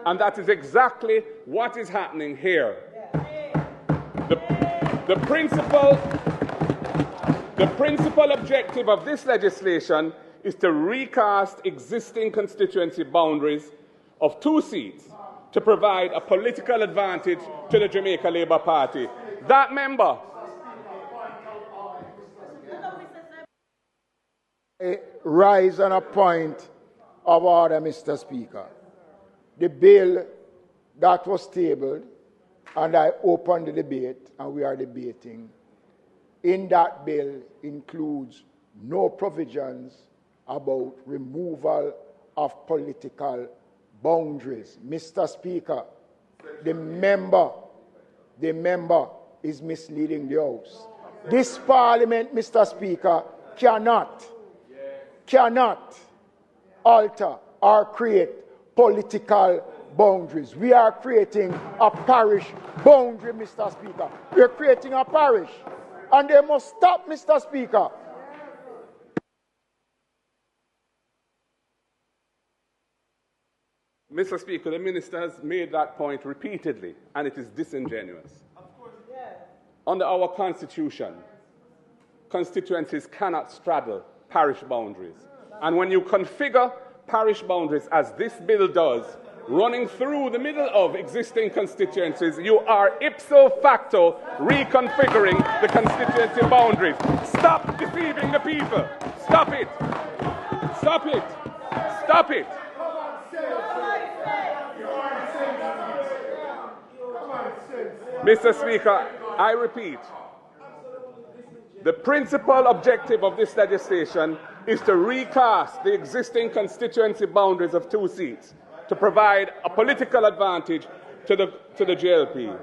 And that is exactly what is happening here. The principal objective of this legislation is to recast existing constituency boundaries of 2 seats to provide a political advantage to the Jamaica Labour Party. That member rise on a point of order, Mr. Speaker. The bill that was tabled, and I opened the debate, and we are debating, in that bill includes no provisions about removal of political boundaries. Mr. Speaker, the member is misleading the House. This Parliament, Mr. Speaker, cannot alter or create political boundaries. We are creating a parish boundary, Mr. Speaker. We are creating a parish. And they must stop, Mr. Speaker. Mr. Speaker, the minister has made that point repeatedly, and it is disingenuous. Of course, yeah. Under our constitution, constituencies cannot straddle parish boundaries. And when you configure parish boundaries, as this bill does, running through the middle of existing constituencies, you are ipso facto reconfiguring the constituency boundaries. Stop deceiving the people. Stop it. Stop it. Stop it. Mr. Speaker, I repeat, the principal objective of this legislation is to recast the existing constituency boundaries of 2 seats to provide a political advantage to the JLP.